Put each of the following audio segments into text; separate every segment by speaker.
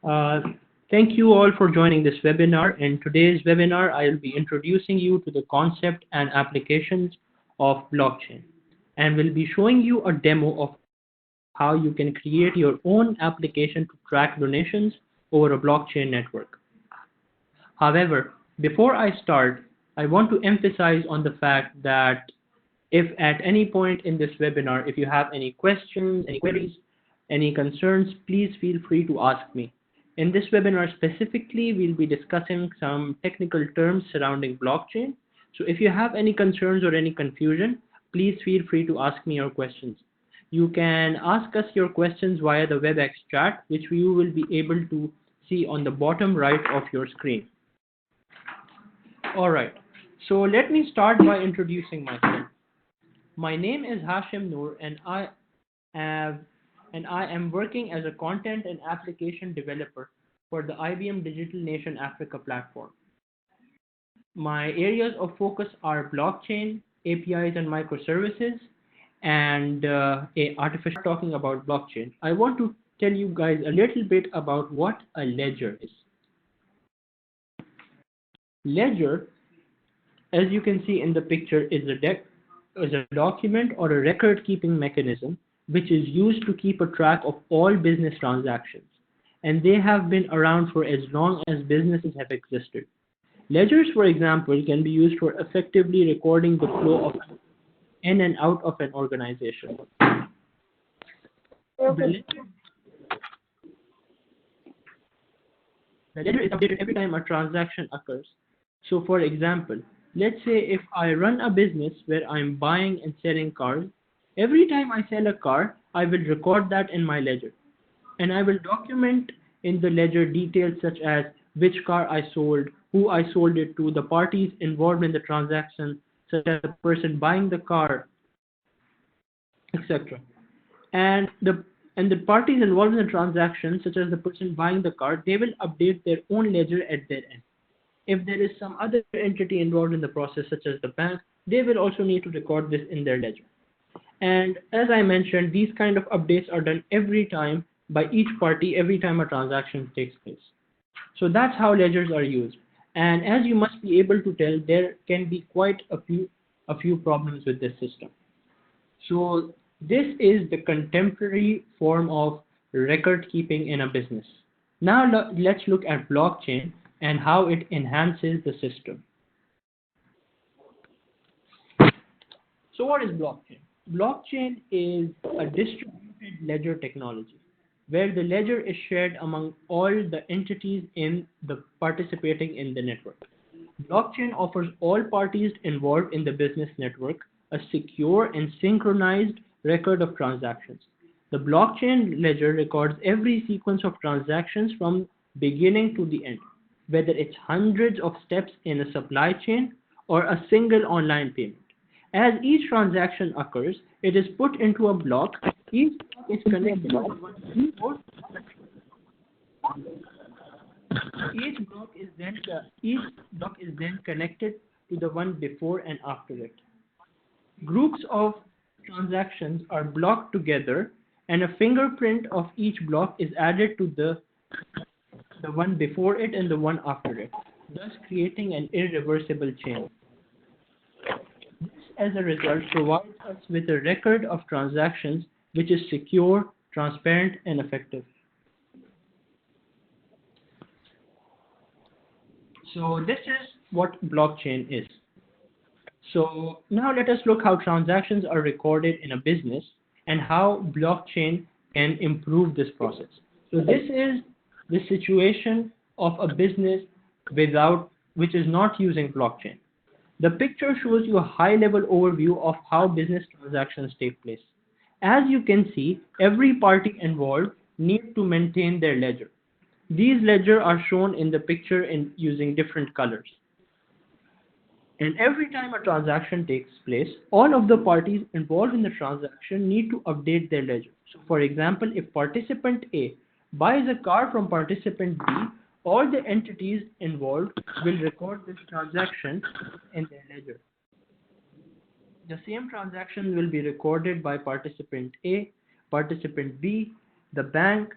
Speaker 1: Uh, Thank you all for joining this webinar. In today's webinar, I will be introducing you to the concept and applications of blockchain, and will be showing you a demo of how you can create your own application to track donations over a blockchain network. However, before I start, I want to emphasize on the fact that if at any point in this webinar, if you have any questions, any queries, any concerns, please feel free to ask me. In this webinar specifically, we'll be discussing some technical terms surrounding blockchain. So if you have any concerns or any confusion, please feel free to ask me your questions. You can ask us your questions via the WebEx chat, which you will be able to see on the bottom right of your screen. All right. So let me start by introducing myself. My name is Hashim Noor, have, and I am working as a content and application developer for the IBM Digital Nation Africa platform. My areas of focus are blockchain, APIs and microservices, and artificial talking about blockchain. I want to tell you guys a little bit about what a ledger is. Ledger, as you can see in the picture, is a document or a record keeping mechanism which is used to keep a track of all business transactions, and they have been around for as long as businesses have existed. Ledgers, for example, can be used for effectively recording the flow of in and out of an organization. The ledger, the ledger is updated every time a transaction occurs. So, for example, let's say if I run a business where I'm buying and selling cars, every time I sell a car, I will record that in my ledger. And I will document in the ledger details such as which car I sold, who I sold it to, the parties involved in the transaction, such as the person buying the car, etc. And the parties involved in the transaction, such as the person buying the car, they will update their own ledger at their end. If there is some other entity involved in the process, such as the bank, they will also need to record this in their ledger. And as I mentioned, these kind of updates are done every time by each party, every time a transaction takes place. So that's how ledgers are used. And as you must be able to tell, there can be quite a few problems with this system. So this is the contemporary form of record keeping in a business. Now let's look at blockchain and how it enhances the system. So what is blockchain? Blockchain is a distributed ledger technology where the ledger is shared among all the entities in the participating in the network. Blockchain offers all parties involved in the business network a secure and synchronized record of transactions. The blockchain ledger records every sequence of transactions from beginning to the end, whether it's hundreds of steps in a supply chain or a single online payment. As each transaction occurs, it is put into a block. Each block is connected to one node. Each block is then connected to the one before and after it. Groups of transactions are blocked together, and a fingerprint of each block is added to the one before it and the one after it, thus creating an irreversible chain. This, as a result, provides us with a record of transactions which is secure, transparent, and effective. So this is what blockchain is. So now let us look how transactions are recorded in a business and how blockchain can improve this process. So this is the situation of a business which is not using blockchain. The picture shows you a high-level overview of how business transactions take place. As you can see, every party involved needs to maintain their ledger. These ledgers are shown in the picture using different colors. And every time a transaction takes place, all of the parties involved in the transaction need to update their ledger. So for example, if participant A buys a car from participant B, all the entities involved will record this transaction in their ledger. The same transaction will be recorded by participant A, participant B, the bank,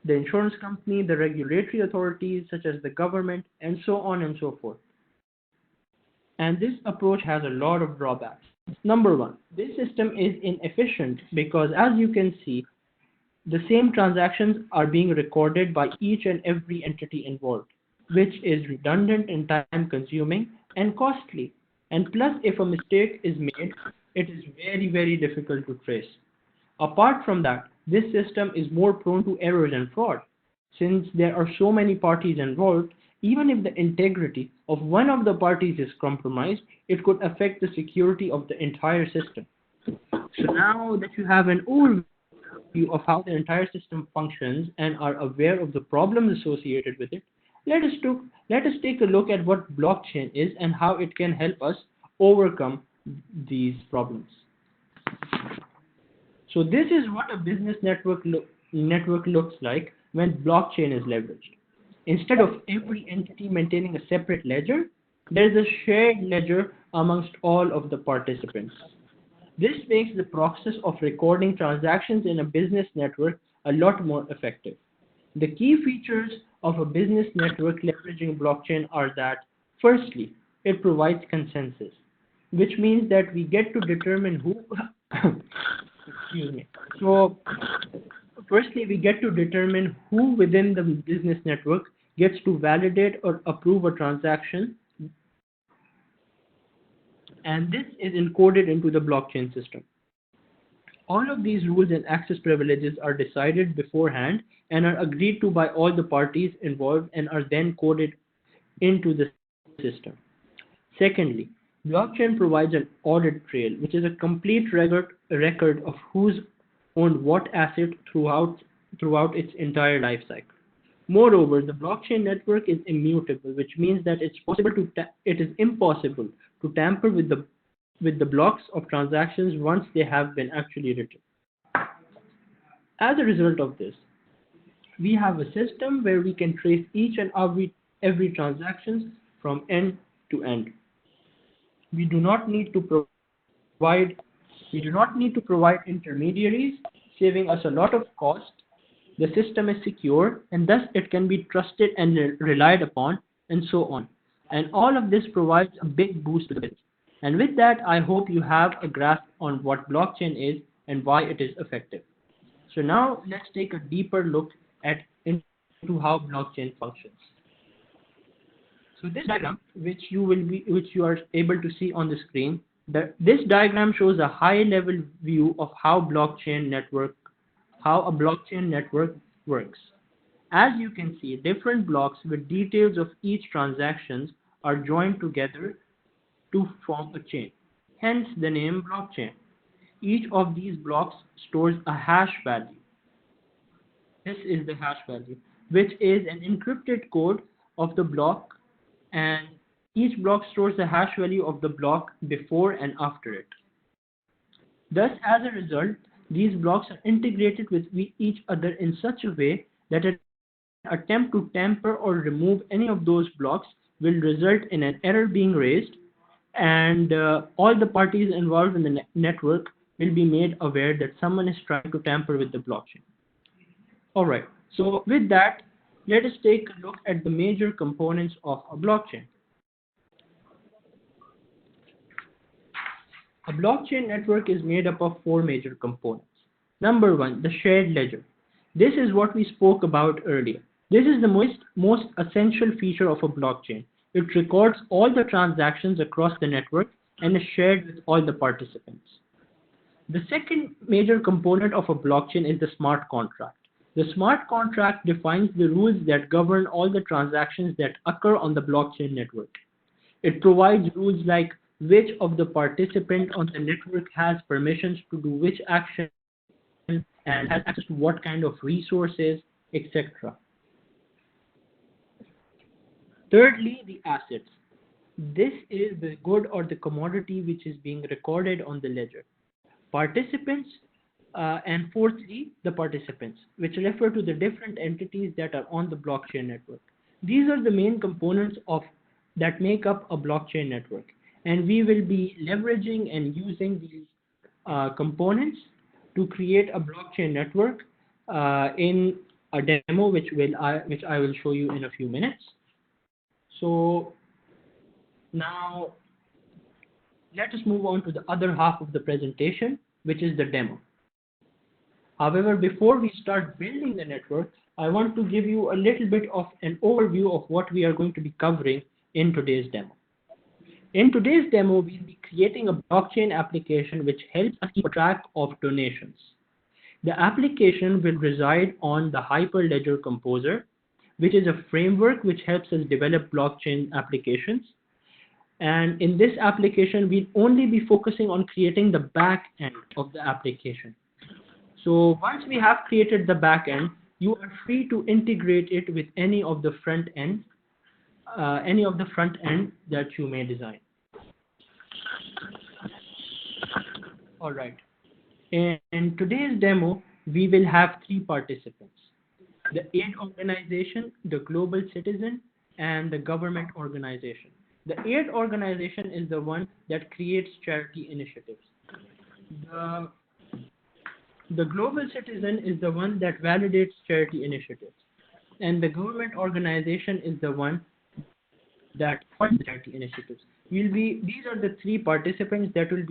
Speaker 1: the insurance company, the regulatory authorities such as the government, and so on and so forth. And this approach has a lot of drawbacks. Number one, this system is inefficient because, as you can see, the same transactions are being recorded by each and every entity involved, which is redundant and time consuming and costly. And plus, if a mistake is made, it is very, very difficult to trace. Apart from that, this system is more prone to errors and fraud. Since there are so many parties involved, even if the integrity of one of the parties is compromised, it could affect the security of the entire system. So now that you have an overview of how the entire system functions and are aware of the problems associated with it, let us take a look at what blockchain is and how it can help us overcome these problems. So this is what a business network looks like when blockchain is leveraged. Instead of every entity maintaining a separate ledger, there is a shared ledger amongst all of the participants. This makes the process of recording transactions in a business network a lot more effective. The key features of a business network leveraging blockchain are that, firstly, it provides consensus, which means that we get to determine who excuse me. So, firstly, we get to determine who within the business network gets to validate or approve a transaction, and this is encoded into the blockchain system. All of these rules and access privileges are decided beforehand and are agreed to by all the parties involved and are then coded into the system. Secondly, blockchain provides an audit trail, which is a complete record of who's owned what asset throughout its entire life cycle. Moreover, the blockchain network is immutable, which means that it is impossible to tamper with the blocks of transactions once they have been actually written. As a result of this, we have a system where we can trace each and every transactions from end to end. We do not need to provide intermediaries, saving us a lot of cost. The system is secure and thus it can be trusted and relied upon, and so on. And all of this provides a big boost to the business. And with that, I hope you have a grasp on what blockchain is and why it is effective. So now let's take a deeper look into how blockchain functions. So this diagram, which you are able to see on the screen, this diagram shows a high-level view of how a blockchain network works. As you can see, different blocks with details of each transactions are joined together to form a chain. Hence the name blockchain. Each of these blocks stores a hash value. This is the hash value, which is an encrypted code of the block, and each block stores the hash value of the block before and after it. Thus, as a result, these blocks are integrated with each other in such a way that an attempt to tamper or remove any of those blocks will result in an error being raised, and all the parties involved in the network will be made aware that someone is trying to tamper with the blockchain. All right, so with that, let us take a look at the major components of a blockchain. A blockchain network is made up of four major components. Number one, the shared ledger. This is what we spoke about earlier. This is the most essential feature of a blockchain. It records all the transactions across the network and is shared with all the participants. The second major component of a blockchain is the smart contract. The smart contract defines the rules that govern all the transactions that occur on the blockchain network. It provides rules like which of the participants on the network has permissions to do which action and has access to what kind of resources, etc. Thirdly, the assets. This is the good or the commodity which is being recorded on the ledger. Participants, and fourthly, the participants, which refer to the different entities that are on the blockchain network. These are the main components that make up a blockchain network, and we will be leveraging and using these components to create a blockchain network in a demo which I will show you in a few minutes. So now let us move on to the other half of the presentation, which is the demo. However, before we start building the network, I want to give you a little bit of an overview of what we are going to be covering in today's demo. In today's demo, we'll be creating a blockchain application which helps us keep track of donations. The application will reside on the Hyperledger Composer, which is a framework which helps us develop blockchain applications. And in this application, we'll only be focusing on creating the back end of the application. So once we have created the back end, you are free to integrate it with any of the front end that you may design. All right. In today's demo, we will have 3 participants: the aid organization, the global citizen, and the government organization. The aid organization is the one that creates charity initiatives. The global citizen is the one that validates charity initiatives. And the government organization is the one that funds charity initiatives. These are the 3 participants that will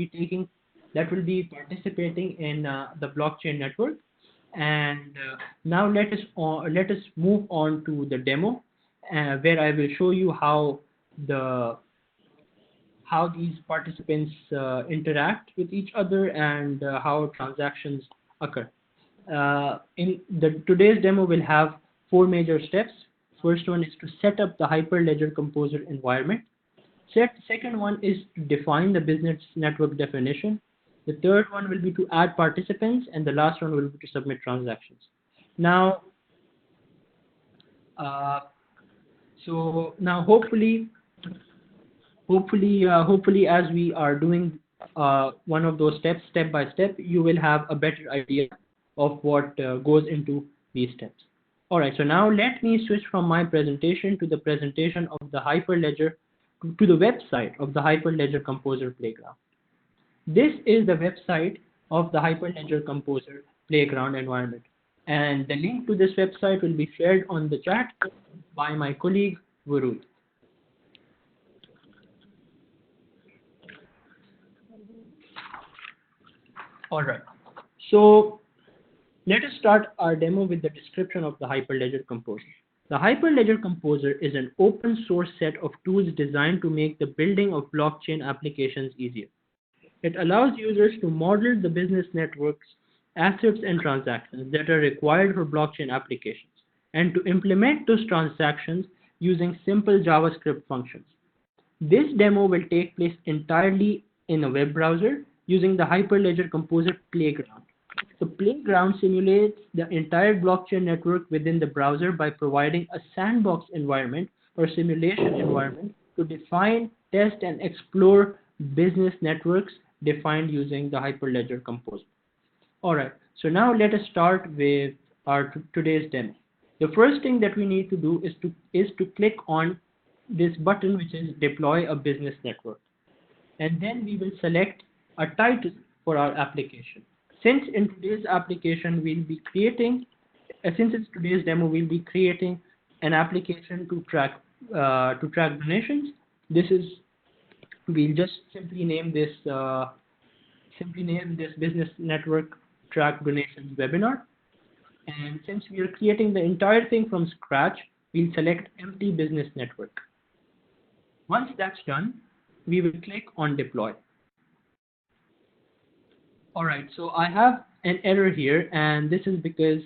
Speaker 1: be participating in the blockchain network. And now let us move on to the demo, where I will show you how these participants interact with each other and how transactions occur. Today's demo will have 4 major steps. First one is to set up the Hyperledger Composer environment. Second one is to define the business network definition. The third one will be to add participants, and the last one will be to submit transactions. Now, hopefully, as we are doing one of those steps step by step, you will have a better idea of what goes into these steps. All right, so now let me switch from my presentation to the presentation of the Hyperledger, to the website of the Hyperledger Composer Playground. This is the website of the Hyperledger Composer Playground environment. And the link to this website will be shared on the chat by my colleague, Varun. All right. So let us start our demo with the description of the Hyperledger Composer. The Hyperledger Composer is an open source set of tools designed to make the building of blockchain applications easier. It allows users to model the business networks, assets, and transactions that are required for blockchain applications, and to implement those transactions using simple JavaScript functions. This demo will take place entirely in a web browser using the Hyperledger Composer Playground. The Playground simulates the entire blockchain network within the browser by providing a sandbox environment or simulation environment to define, test, and explore business networks defined using the Hyperledger Composer. All right, so now let us start with our today's demo. The first thing that we need to do is to click on this button, which is Deploy a Business Network. And then we will select a title for our application. Since in today's application we'll be creating, since it's today's demo, we'll be creating an application to track donations. We'll just simply name this business network track donations webinar. And since we are creating the entire thing from scratch, we'll select empty business network. Once that's done, we will click on deploy. All right, so I have an error here, and this is because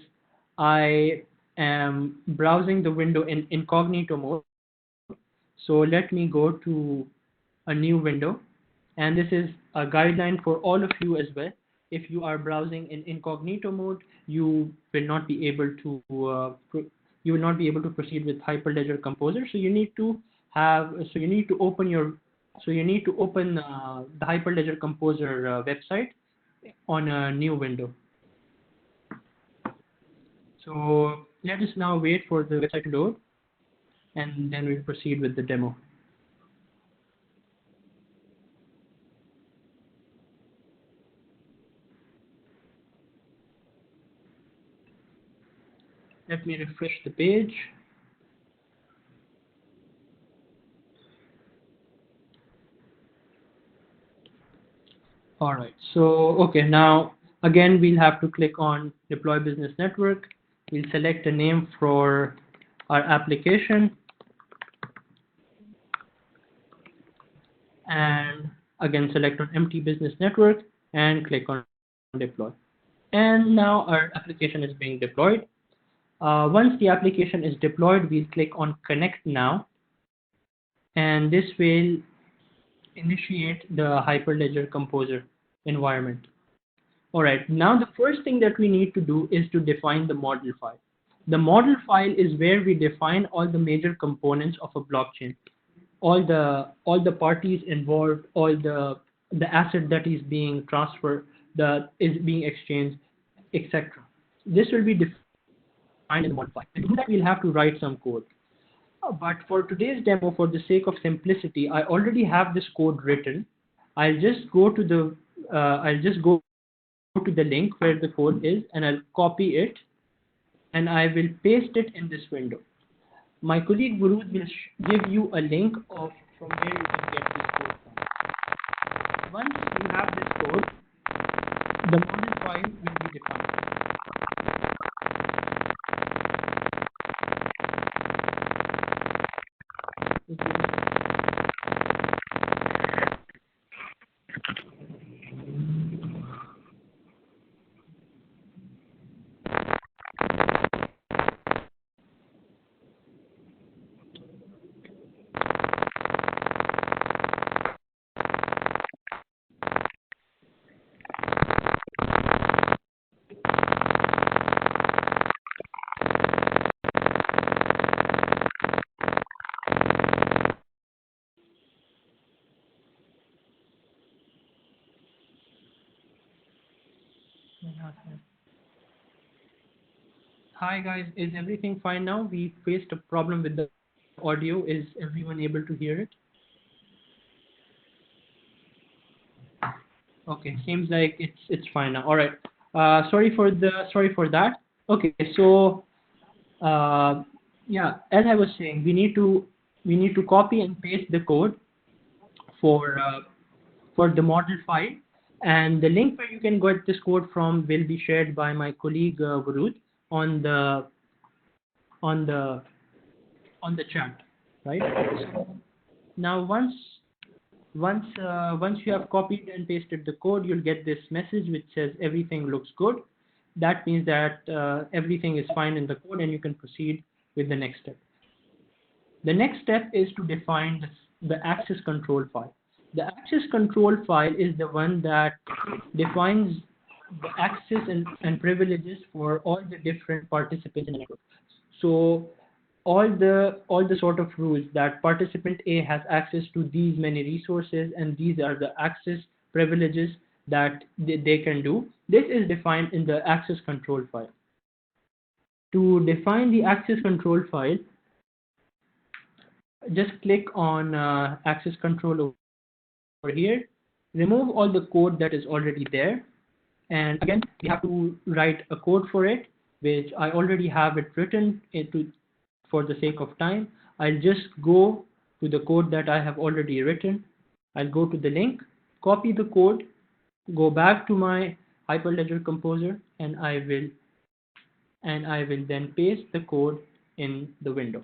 Speaker 1: I am browsing the window in incognito mode. So let me go to a new window, and this is a guideline for all of you as well. If you are browsing in incognito mode, you will not be able to proceed with Hyperledger Composer. So you need to open the Hyperledger Composer website on a new window. So let us now wait for the website to load, and then we'll proceed with the demo. Let me refresh the page. All right. So, okay, now again, we'll have to click on Deploy Business Network. We'll select a name for our application. And again, select on Empty Business Network and click on Deploy. And now our application is being deployed. Once the application is deployed, we'll click on Connect Now. And this will initiate the Hyperledger Composer environment. All right, now the first thing that we need to do is to define the model file. The model file is where we define all the major components of a blockchain, all the parties involved, all the asset that is being transferred, that is being exchanged, etc. This will be defined in the model file. And to do that, we'll have to write some code. But for today's demo, for the sake of simplicity, I already have this code written. I'll just go to the link where the code is, and I'll copy it, and I will paste it in this window. My colleague Varud will give you a link of from where you can get this code from. Once you have this code, the model file will be defined. Hi guys, is everything fine now? We faced a problem with the audio. Is everyone able to hear it? Okay, seems like it's fine now. All right. Sorry for that. Okay, so yeah, as I was saying, we need to copy and paste the code for the model file, and the link where you can get this code from will be shared by my colleague Varud on the chat, right? So now once you have copied and pasted the code, you'll get this message which says everything looks good. That means that everything is fine in the code and you can proceed with the next step. The next step is to define the access control file. The access control file is the one that defines the access and privileges for all the different participants in the network. So all the sort of rules that participant A has access to these many resources, and these are the access privileges that they can do. This is defined in the access control file. To define the access control file, just click on access control over here, remove all the code that is already there, and again we have to write a code for it, which I already have it written into. For the sake of time, I'll just go to the code that I have already written. I'll go to the link, copy the code, go back to my Hyperledger Composer, and I will then paste the code in the window.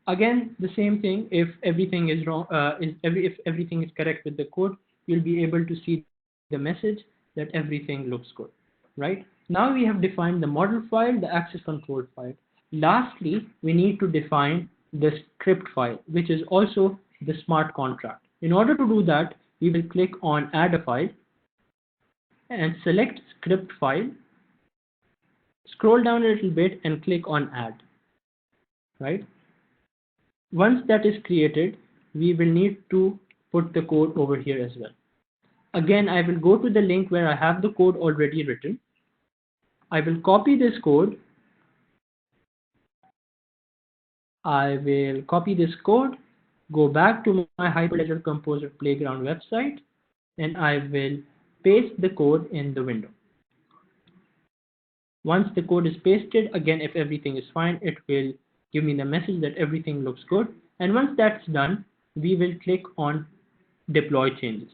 Speaker 1: Again, the same thing. If everything is wrong, if everything is correct with the code, you'll be able to see the message that everything looks good. Right? Now we have defined the model file, the access control file. Lastly, we need to define the script file, which is also the smart contract. In order to do that, we will click on Add a File and select Script File. Scroll down a little bit and click on Add. Right? Once that is created, we will need to put the code over here as well. Again, I will go to the link where I have the code already written. I will copy this code. I will copy this code, go back to my Hyperledger Composer Playground website, and I will paste the code in the window. Once the code is pasted, again, if everything is fine, it will give me the message that everything looks good. And once that's done, we will click on deploy changes.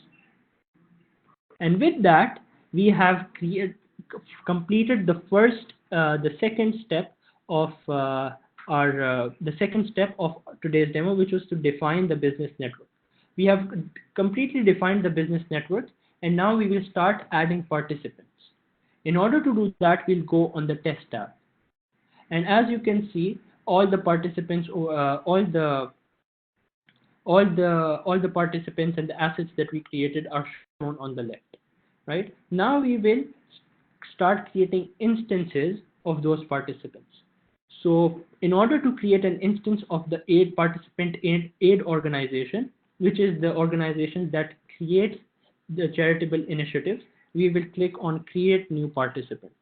Speaker 1: And with that, we have completed the second step of the second step of today's demo, which was to define the business network. We have completely defined the business network, and now we will start adding participants. In order to do that, we'll go on the test tab. And as you can see, all the participants, all the participants and the assets that we created are shown on the left. Right now, we will start creating instances of those participants. So, in order to create an instance of the aid participant aid organization, which is the organization that creates the charitable initiatives, we will click on create new participant.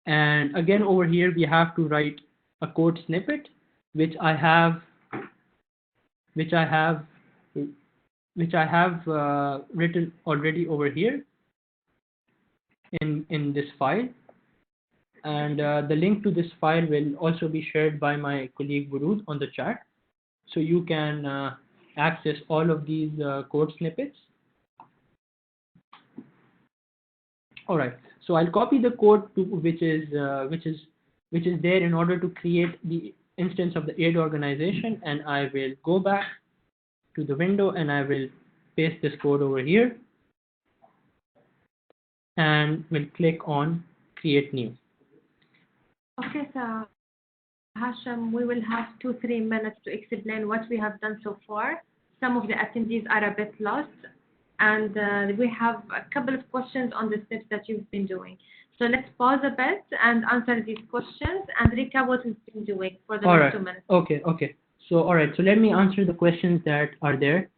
Speaker 1: And again, over here, we have to write a code snippet, which I have written already over here in this file. And the link to this file will also be shared by my colleague Burud on the chat. So you can access all of these code snippets. All right. So I'll copy the code which is there in order to create the instance of the aid organization, and I will go back to the window and I will paste this code over here and will click on create new.
Speaker 2: Okay, so Hasham, we will have 2-3 minutes to explain what we have done so far. Some of the attendees are a bit lost, and we have a couple of questions on the steps that you've been doing. So let's pause a bit and answer these questions and recap what we've been doing for the next 2 minutes.
Speaker 1: Okay. So, all right. So let me answer the questions that are there.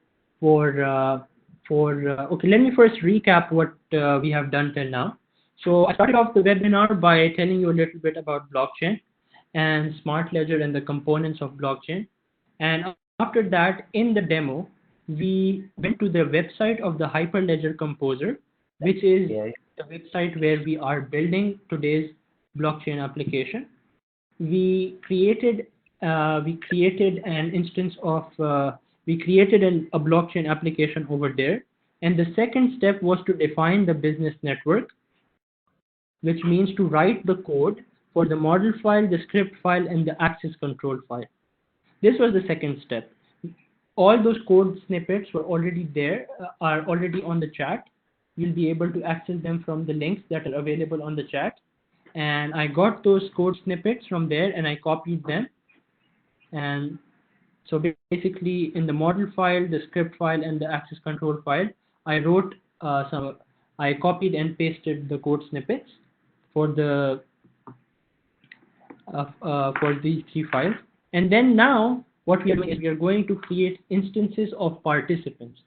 Speaker 1: Okay, let me first recap what we have done till now. So I started off the webinar by telling you a little bit about blockchain and smart ledger and the components of blockchain. And after that, in the demo, we went to the website of the Hyperledger Composer, which is the website where we are building today's blockchain application. We created an instance of a blockchain application over there. And the second step was to define the business network, which means to write the code for the model file, the script file, and the access control file. This was the second step. All those code snippets were already there, are already on the chat. You'll be able to access them from the links that are available on the chat. And I got those code snippets from there and I copied them. And so basically in the model file, the script file, and the access control file, I copied and pasted the code snippets for these 3 files. And then now what we are doing is we are going to create instances of participants.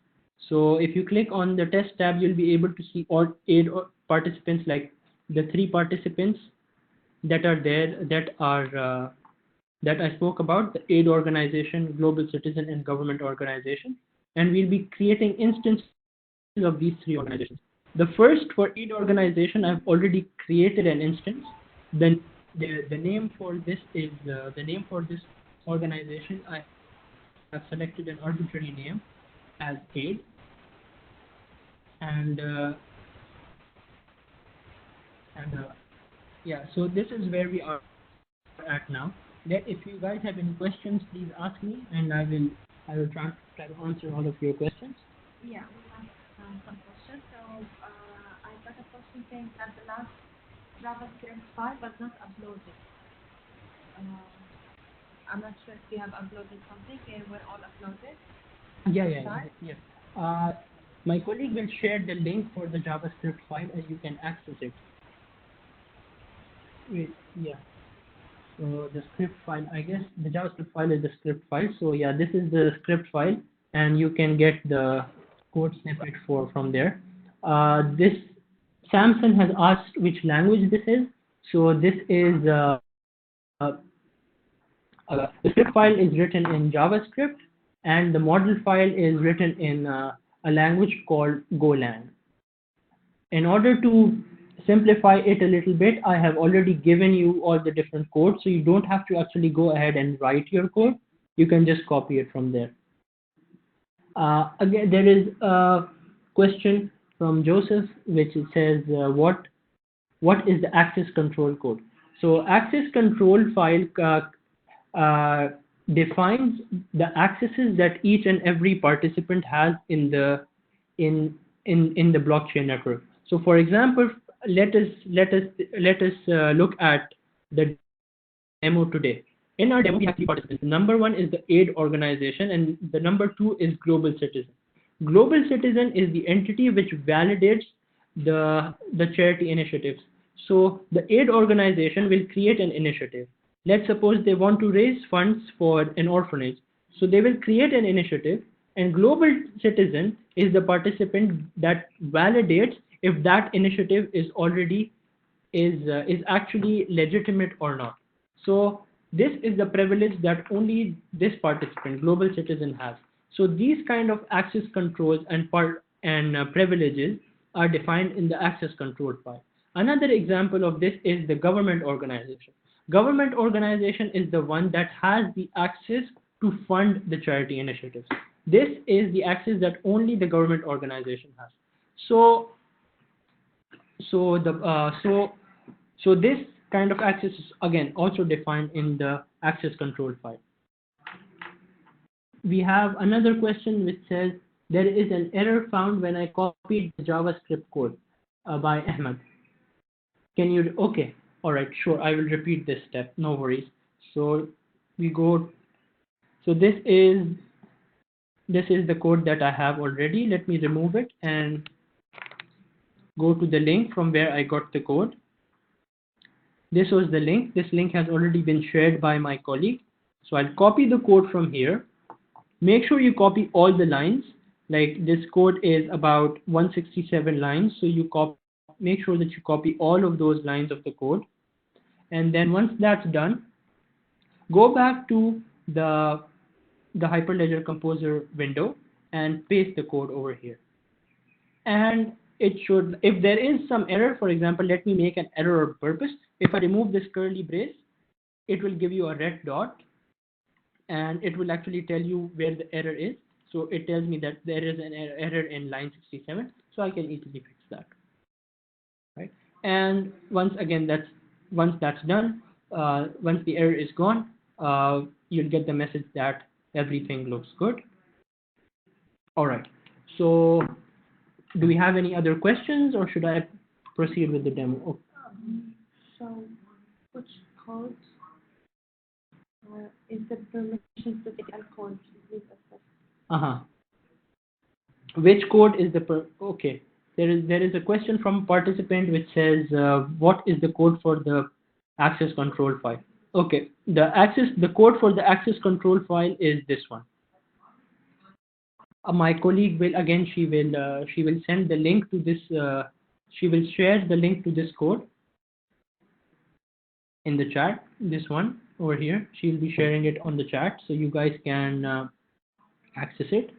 Speaker 1: So if you click on the test tab, you'll be able to see all 8 participants, like the 3 participants that are there, that I spoke about, the aid organization, global citizen, and government organization. And we'll be creating instances of these 3 organizations. The first, for aid organization, I've already created an instance. Then the name for this is the name for this organization. I have selected an arbitrary name as aid, and yeah. So this is where we are at now. If you guys have any questions, please ask me, and I will try to answer all of your questions.
Speaker 2: Yeah, we have some questions. So I got a question saying that the last JavaScript file was not uploaded. I'm not sure if we have uploaded something. They were all uploaded.
Speaker 1: Yeah. My colleague will share the link for the JavaScript file, and you can access it. Yeah. So the script file, I guess the JavaScript file is the script file. So yeah, this is the script file, and you can get the code snippet from there. This Samson has asked which language this is. So this is the script file is written in JavaScript, and the model file is written in a language called Golang. In order to simplify it a little bit, I have already given you all the different codes, so you don't have to actually go ahead and write your code. You can just copy it from there. Again, there is a question from Joseph, which it says, what is the access control code? So access control file defines the accesses that each and every participant has in the blockchain network. So for example, let us look at the demo today. In our demo, we have three participants. Number one is the aid organization, and the number two is global citizen. Global citizen is the entity which validates the charity initiatives. So the aid organization will create an initiative. Let's suppose they want to raise funds for an orphanage. So they will create an initiative, and global citizen is the participant that validates if that initiative is actually legitimate or not. So this is the privilege that only this participant, global citizen, has. So these kind of access controls and privileges are defined in the access control file. Another example of this is the government organization. Government organization is the one that has the access to fund the charity initiatives. This is the access that only the government organization has. So this kind of access is again also defined in the access control file. We have another question which says, there is an error found when I copied the JavaScript code by Ahmed. Can you, okay, all right, sure, I will repeat this step, no worries. So we go, so this is the code that I have already. Let me remove it and go to the link from where I got the code. This was the link. This link has already been shared by my colleague. So I'll copy the code from here. Make sure you copy all the lines. Like this code is about 167 lines. So you make sure that you copy all of those lines of the code. And then once that's done, go back to the Hyperledger Composer window and paste the code over here. And it should, if there is some error, for example, let me make an error on purpose. If I remove this curly brace, it will give you a red dot, and it will actually tell you where the error is. So it tells me that there is an error in line 67, so I can easily fix that. Right? And once that's done, once the error is gone, you'll get the message that everything looks good. All right. So do we have any other questions, or should I proceed with the demo? Oh.
Speaker 2: So which code is the permission to take code?
Speaker 1: Which code is the okay? There is a question from a participant which says, what is the code for the access control file? Okay, the code for the access control file is this one. My colleague will, again, she will send the link to this, she will share the link to this code in the chat, this one over here. She'll be sharing it on the chat so you guys can access it.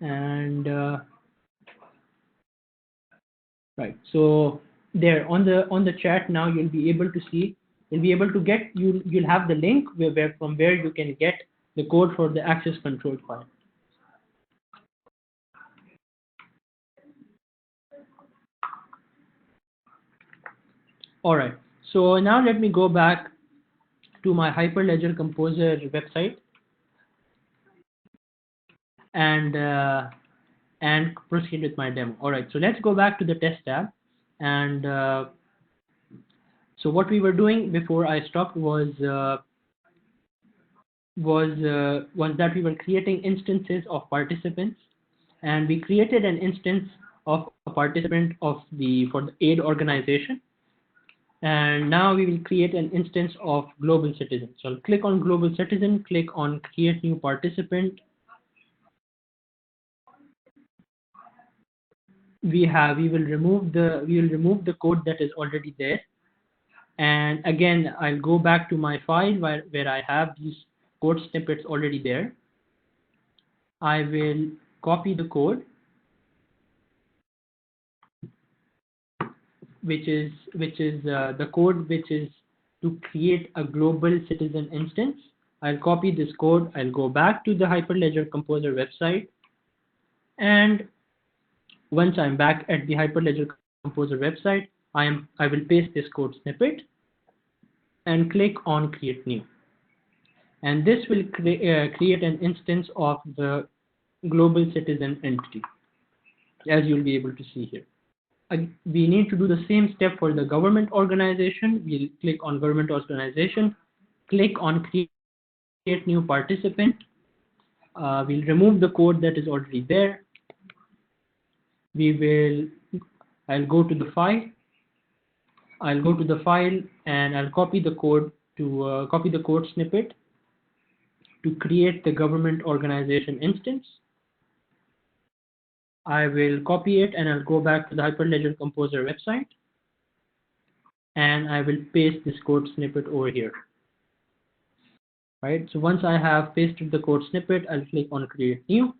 Speaker 1: And right, so there on the chat now, you'll be able to see, you'll have the link from where you can get the code for the access control file. All right, so now let me go back to my Hyperledger Composer website and proceed with my demo. All right, so let's go back to the test tab. And so what we were doing before I stopped was that we were creating instances of participants, and we created an instance of a participant for the aid organization. And now we will create an instance of global citizen. So I'll click on global citizen, click on create new participant. We will remove the code that is already there. And again, I'll go back to my file where I have these code snippets already there. I will copy the code. the code which is to create a global citizen instance. I'll copy this code. I'll go back to the Hyperledger Composer website, and once I'm back at the Hyperledger Composer website, I will paste this code snippet and click on Create New, and this will create an instance of the global citizen entity, as you'll be able to see here. We need to do the same step for the government organization. We'll click on government organization, click on Create New Participant. We'll remove the code that is already there. I'll go to the file. And I'll copy the code snippet to create the government organization instance. I will copy it and I'll go back to the Hyperledger Composer website, and I will paste this code snippet over here. Right. So once I have pasted the code snippet, I'll click on Create New,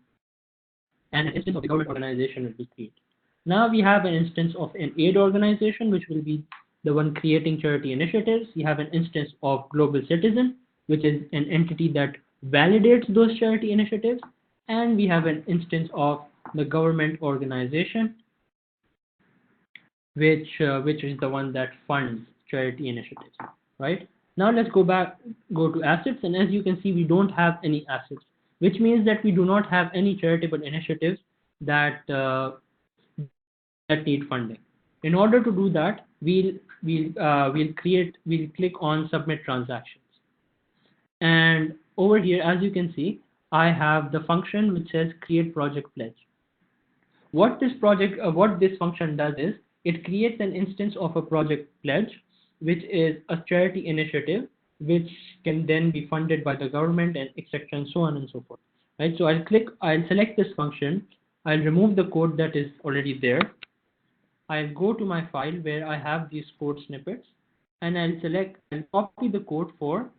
Speaker 1: and an instance of the government organization will be created. Now we have an instance of an aid organization, which will be the one creating charity initiatives. You have an instance of global citizen, which is an entity that validates those charity initiatives, and we have an instance of the government organization, which is the one that funds charity initiatives. Right. Now let's go to assets, and as you can see, we don't have any assets, which means that we do not have any charitable initiatives that need funding. In order to do that, we'll click on Submit Transactions, and over here, as you can see, I have the function which says Create Project Pledge. What this function does is it creates an instance of a project pledge, which is a charity initiative, which can then be funded by the government, and etc., and so on and so forth. Right. So I'll select this function. I'll remove the code that is already there. I'll go to my file where I have these code snippets, and I'll copy the code for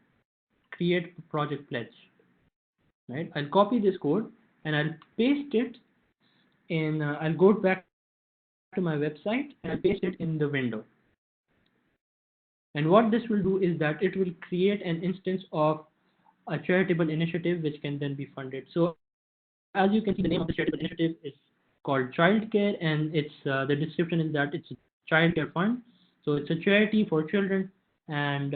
Speaker 1: Create Project Pledge. Right. I'll copy this code and I'll paste it in. I'll go back to my website and I'll paste it in the window. And what this will do is that it will create an instance of a charitable initiative which can then be funded. So as you can see, the name of the charitable initiative is called Childcare, and it's the description is that it's a childcare fund. So it's a charity for children, and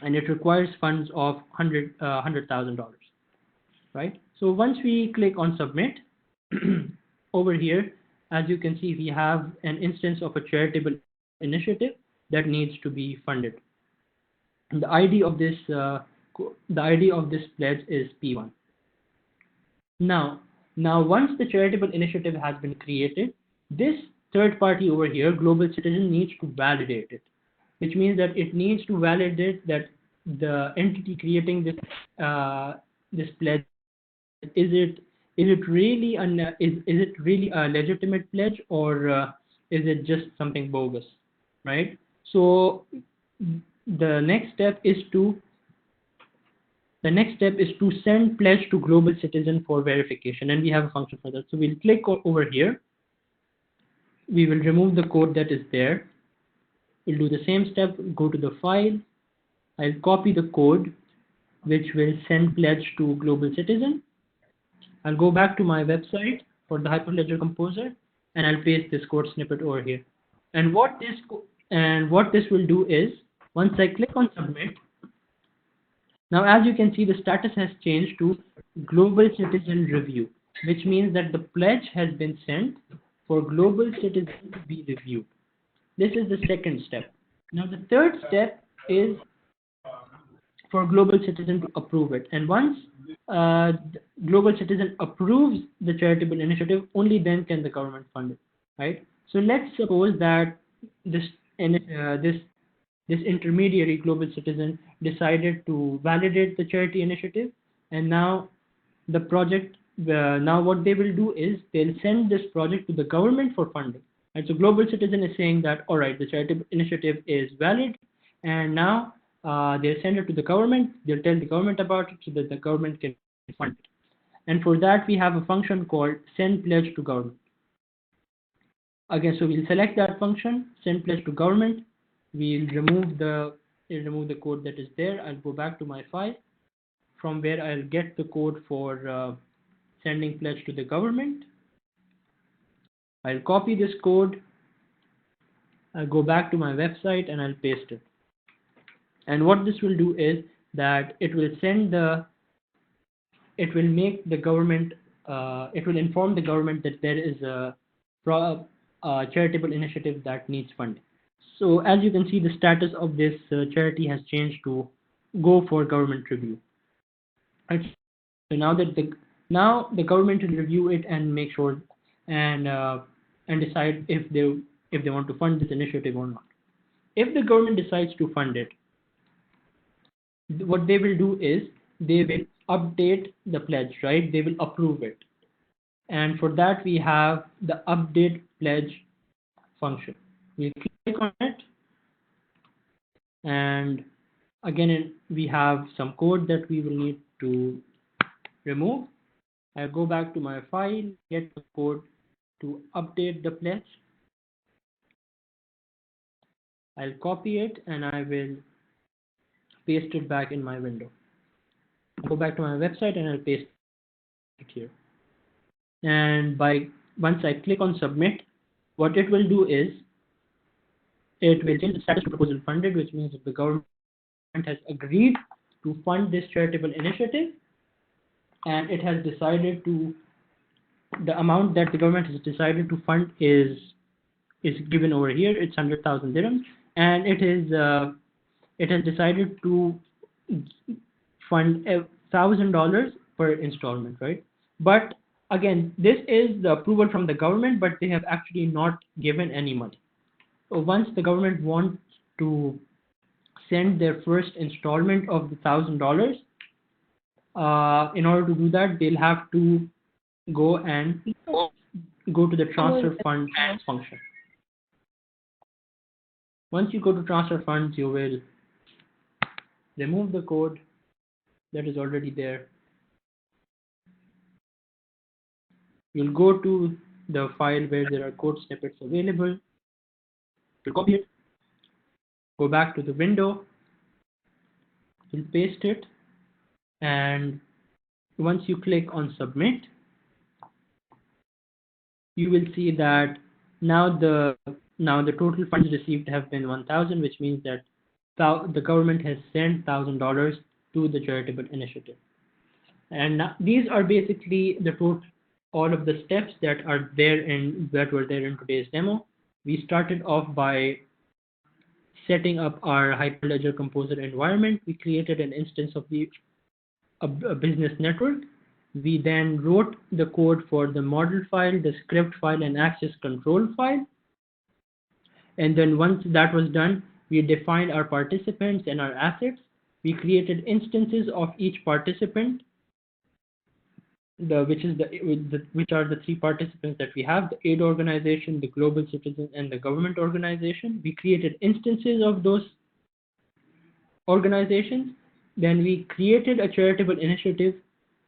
Speaker 1: it requires funds of $100,000. Right. So once we click on Submit, over here, as you can see, we have an instance of a charitable initiative that needs to be funded. And the ID of this pledge is P1. Now once the charitable initiative has been created, this third party over here, Global Citizen, needs to validate it, which means that it needs to validate that the entity creating this pledge, is it really a legitimate pledge, or is it just something bogus, right? So the next step is to send pledge to Global Citizen for verification, and we have a function for that. So we'll click over here. We will remove the code that is there. We'll do the same step. Go to the file. I'll copy the code which will send pledge to Global Citizen. I'll go back to my website for the Hyperledger Composer, and I'll paste this code snippet over here. And what this will do is, once I click on Submit, now as you can see, the status has changed to Global Citizen Review, which means that the pledge has been sent for Global Citizen to be reviewed. This is the second step. Now the third step is for Global Citizen to approve it. And once Global Citizen approves the charitable initiative, only then can the government fund it, right? So let's suppose that this intermediary, Global Citizen, decided to validate the charity initiative, and now the project, now what they will do is they'll send this project to the government for funding. And so Global Citizen is saying that, all right, the charitable initiative is valid, and now they'll send it to the government. They'll tell the government about it so that the government can fund it. And for that, we have a function called send pledge to government. Again, so we'll select that function, send pledge to government. We'll remove the code that is there. I'll go back to my file from where I'll get the code for sending pledge to the government. I'll copy this code. I'll go back to my website and I'll paste it. And what this will do is that it will make the government, it will inform the government that there is a charitable initiative that needs funding. So as you can see, the status of this charity has changed to go for government review. Right. So now the government will review it and make sure and decide if they want to fund this initiative or not. If the government decides to fund it, what they will do is they will update the pledge, right? They will approve it. And for that, we have the update pledge function. We click on it. And again, we have some code that we will need to remove. I'll go back to my file, get the code to update the pledge. I'll copy it and I will paste it back in my window. I'll go back to my website and I'll paste it here. And once I click on submit, what it will do is it will change the status to proposal funded, which means that the government has agreed to fund this charitable initiative, and it has decided to, the amount that the government has decided to fund is given over here. It's 100,000 dirhams, and it has decided to fund $1,000 per installment, right? But again, this is the approval from the government, but they have actually not given any money. So once the government wants to send their first installment of the $1,000, in order to do that, they'll have to go to the transfer funds function. Once you go to transfer funds, you will remove the code that is already there. You'll go to the file where there are code snippets available. You'll copy it, go back to the window, you'll paste it, and once you click on submit, you will see that now the total funds received have been 1,000, which means that the government has sent $1,000 to the charitable initiative. And these are basically all of the steps that were there in today's demo. We started off by setting up our Hyperledger Composer environment. We created an instance of a business network. We then wrote the code for the model file, the script file, and access control file. And then once that was done, we defined our participants and our assets. We created instances of each participant, which are the three participants that we have: the aid organization, the global citizen, and the government organization. We created instances of those organizations. Then we created a charitable initiative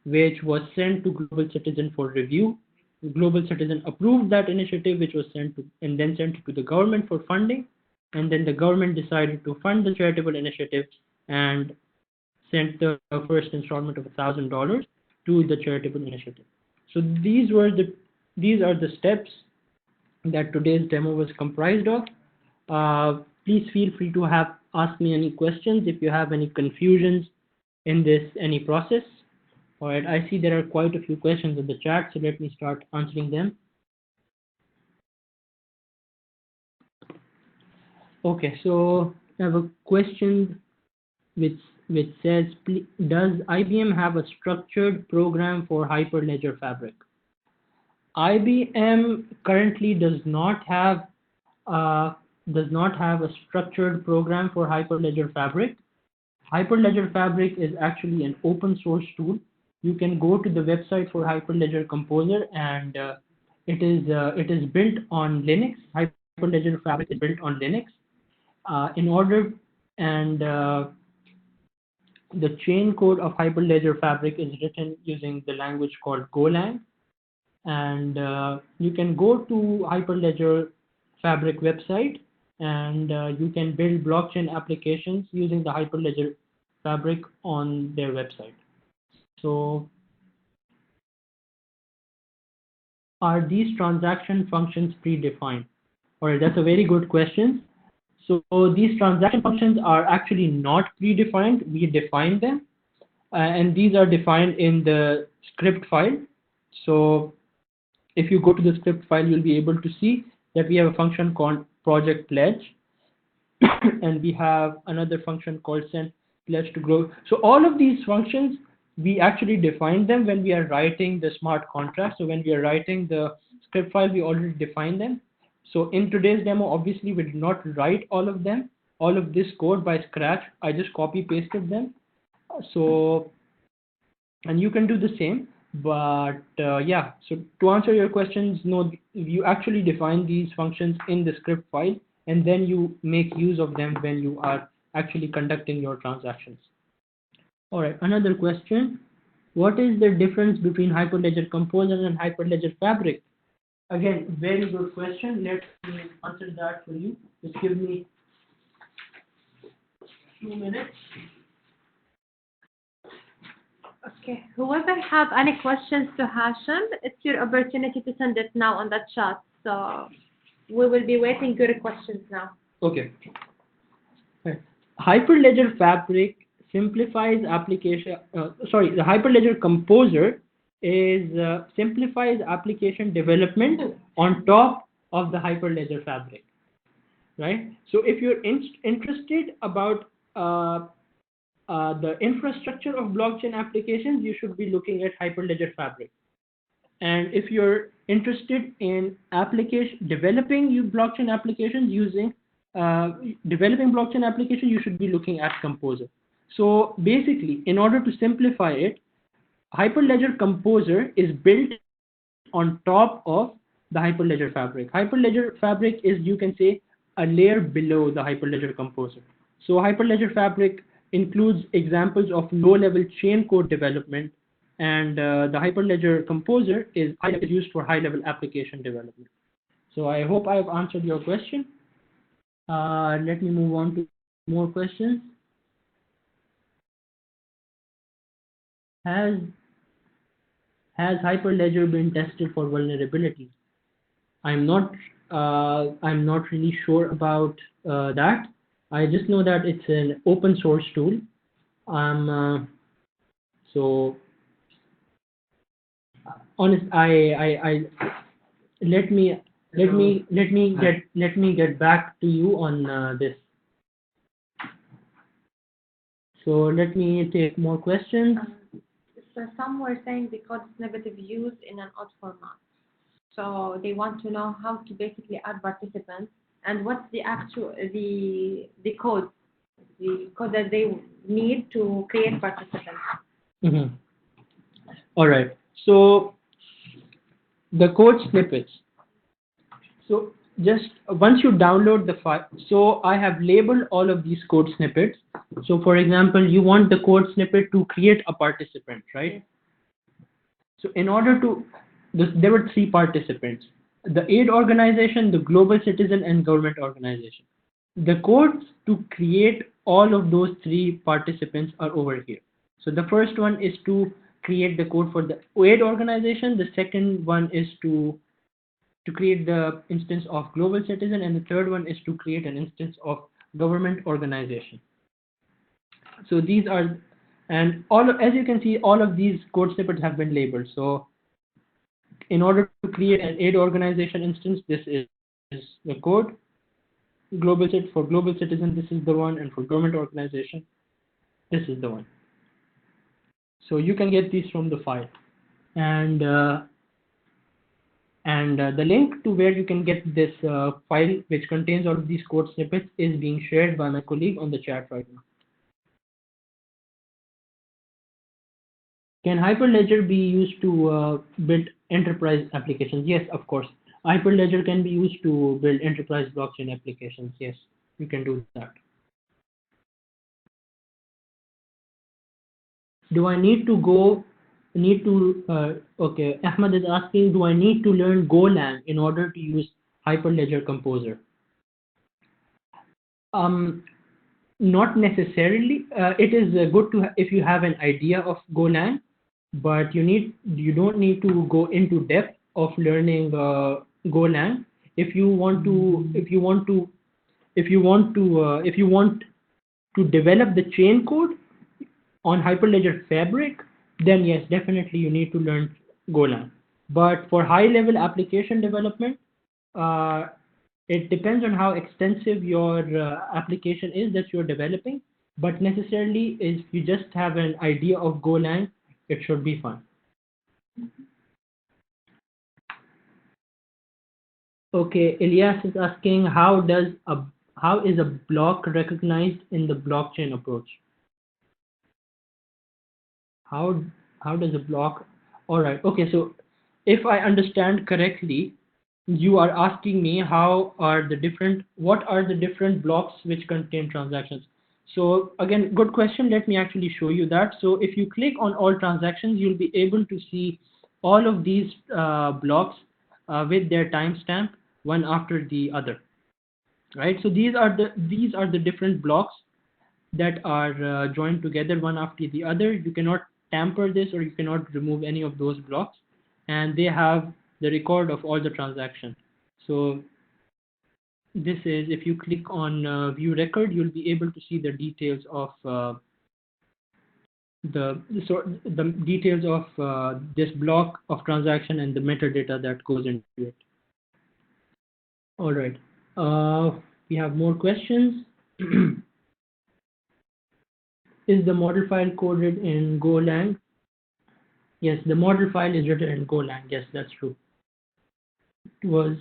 Speaker 1: which was sent to global citizen for review. The global citizen approved that initiative, which was sent to the government for funding. And then the government decided to fund the charitable initiative and sent the first installment of $1,000 to the charitable initiative. So these are the steps that today's demo was comprised of. Please feel free to ask me any questions if you have any confusions in any process. All right, I see there are quite a few questions in the chat, so let me start answering them. Okay, so I have a question which says, does IBM have a structured program for Hyperledger Fabric? IBM currently does not have a structured program for Hyperledger Fabric. Hyperledger Fabric is actually an open source tool. You can go to the website for Hyperledger Composer, and it is built on Linux. Hyperledger Fabric is built on Linux. The chain code of Hyperledger Fabric is written using the language called Golang. and you can go to Hyperledger Fabric website, and you can build blockchain applications using the Hyperledger Fabric on their website. So are these transaction functions predefined? All right, that's a very good question. So these transaction functions are actually not predefined. We define them, and these are defined in the script file. So if you go to the script file, you'll be able to see that we have a function called project pledge, and we have another function called send pledge to grow. So all of these functions, we actually define them when we are writing the smart contract. So when we are writing the script file, we already define them. So in today's demo, obviously we did not write all of them, all of this code by scratch. I just copy pasted them. So, and you can do the same, but yeah, so to answer your questions, no, you actually define these functions in the script file, and then you make use of them when you are actually conducting your transactions. All right, another question. What is the difference between Hyperledger Composer and Hyperledger Fabric? Again, very good question. Let me answer that for you. Just give me 2 minutes.
Speaker 2: Okay, whoever have any questions to Hashim, it's your opportunity to send it now on the chat. So we will be waiting your questions now.
Speaker 1: Okay. Right. Hyperledger Fabric simplifies application. The Hyperledger Composer is simplifies application development on top of the Hyperledger Fabric, right? So if you're interested about the infrastructure of blockchain applications, you should be looking at Hyperledger Fabric. And if you're interested in developing blockchain applications using developing blockchain application, you should be looking at Composer. So basically, in order to simplify it, Hyperledger Composer is built on top of the Hyperledger Fabric. Hyperledger Fabric is, you can say, a layer below the Hyperledger Composer. So Hyperledger Fabric includes examples of low-level chain code development, and the Hyperledger Composer is used for high-level application development. So I hope I have answered your question. Let me move on to more questions. Has Hyperledger been tested for vulnerabilities? I'm not really sure about that. I just know that it's an open source tool. So honest, let me get back to you on this. So let me take more questions.
Speaker 2: So some were saying the code snippet is used in an odd format. So they want to know how to basically add participants and what's the actual the code that they need to create participants.
Speaker 1: Mm-hmm. All right. So the code snippets. So just once you download the file, so I have labeled all of these code snippets. So for example, you want the code snippet to create a participant, right? So in order to, there were 3 participants: the aid organization, the global citizen, and government organization. The codes to create all of those 3 participants are over here. So the first one is to create the code for the aid organization. The second one is to create the instance of global citizen, and the third one is to create an instance of government organization. So these are, and as you can see, all of these code snippets have been labeled. So in order to create an aid organization instance, this is the code. For global citizen, this is the one, and for government organization, this is the one. So you can get these from the file, and the link to where you can get this file, which contains all of these code snippets, is being shared by my colleague on the chat right now. Can Hyperledger be used to build enterprise applications? Yes, of course. Hyperledger can be used to build enterprise blockchain applications. Yes, you can do that. Do I need to go need to, okay, Ahmed is asking, do I need to learn Golang in order to use Hyperledger Composer? Um, Not necessarily. It is good to if you have an idea of Golang, but you don't need to go into depth of learning Golang. If you want to if you want to if you want to if you want to develop the chain code on Hyperledger Fabric, then yes, definitely you need to learn Golang. But for high-level application development, uh, it depends on how extensive your application is that you're developing. But necessarily, if you just have an idea of Golang, it should be fine. Okay, Elias is asking how is a block recognized in the blockchain approach? How how does a block? All right. Okay. So if I understand correctly, you are asking me what are the different blocks which contain transactions. So again, good question. Let me actually show you that. So if you click on all transactions, you'll be able to see all of these blocks with their timestamp one after the other, right? So these are the different blocks that are joined together one after the other. You cannot tamper this or you cannot remove any of those blocks, and they have the record of all the transactions. So this is, if you click on view record, you'll be able to see the details of the details of this block of transaction and the metadata that goes into it. All right. We have more questions. Is the model file coded in Golang? Yes, the model file is written in Golang. Yes, that's true. It was.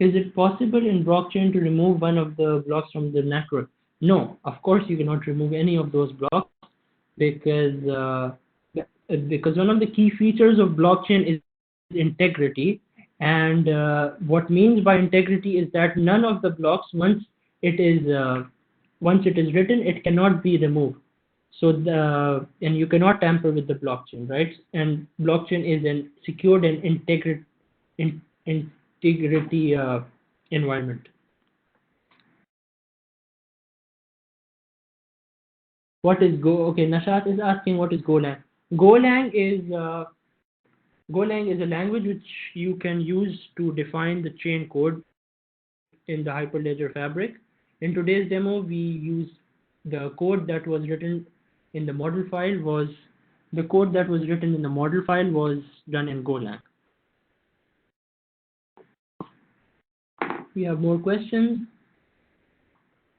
Speaker 1: Is it possible in blockchain to remove one of the blocks from the network? No, of course you cannot remove any of those blocks because one of the key features of blockchain is integrity, and what means by integrity is that none of the blocks it is once it is written, it cannot be removed. So and you cannot tamper with the blockchain, right? And blockchain is an secured and integrity environment. What is Go? Okay, Nashat is asking what is Golang. Golang is uh, Golang is a language which you can use to define the chain code in the Hyperledger Fabric. In today's demo, we use the code that was written in the model file was the code that was written in the model file was done in Golang. We have more questions.